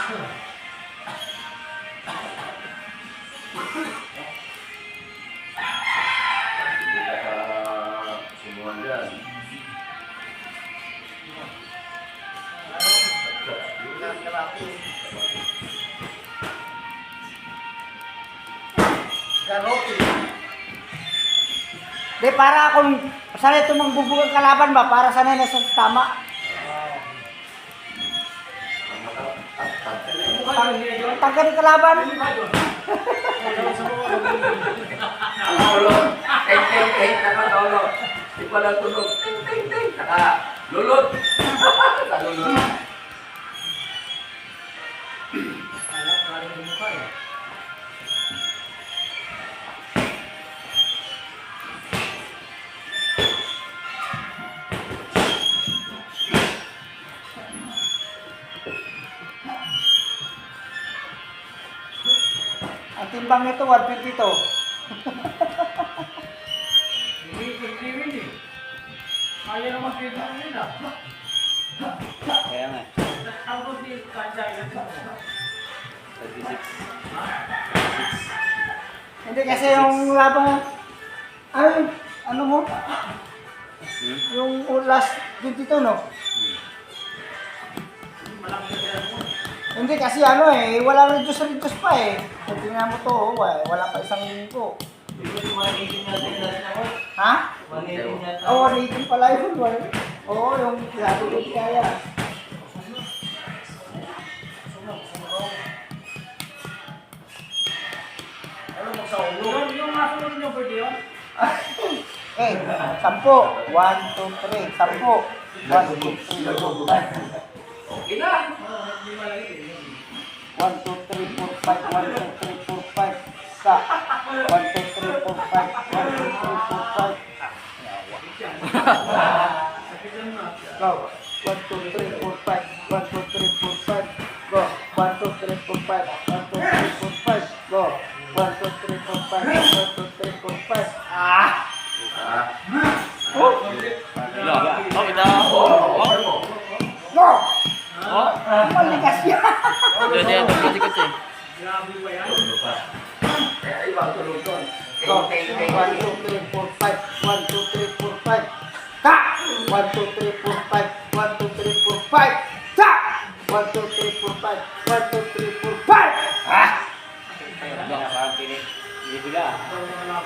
Sumuhan dyan. Garote. Di, para akong sanay tumangbubugang kalaban ba? Para sanay na sa tama. Tanggal yung kalaban. Nakaulo. Ting, ting, ting. Nakaulo. Di pala tunog. Ting, ting, ting. Nakalulot. Nakalulot. Ang timbang nito, 150 to. Kaya naman kita nila. Kaya nga. Tapos di kanya yun. 36. Hindi kasi yung labang, ano mo? Yung last 22, no? Hindi kasi wala rin Diyos pa eh. Kung tingnan mo to, wala pa isang linggo. Ha? Oo, 118 pala yun. Oo, yung sabi ko kaya. Ano mo sa ulo? Yung masunod nyo pwede yun? Okay, 10. 1, 2, 3. 10. 1, 2, 3, 4, 5. Okay na. 1, 2, 3, 4, 5. 1, 2, 3, 4, 5. Sa 1, 2, 3, 4, 5. 1, 2, 3, 4, 5. Go. 1, 2, 3, 4, 5. 1, 2, 3, 4, 5. Go. 1, 2, 3, 4, 5. 1, 2, 3, 4, 5. Go. 1, 2, 3, 4, 5. 1, 2, 3, 4, 5. Oh! Oh, kita. Go! Maligas yan. Jadi yang terkecil kecil. Grabe ba yan? Kaya ibang tulog doon. Go. 1, 2, 3, 4, 5. 1, 2, 3, 4, 5. Ka! 1, 2, 3, 4, 5. 1, 2, 3, 4, 5. Sa! 1, 2, 3, 4, 5. 1, 2, 3, 4, 5. Ah! Hindi na parang pinig. Hindi sila. Ano na lang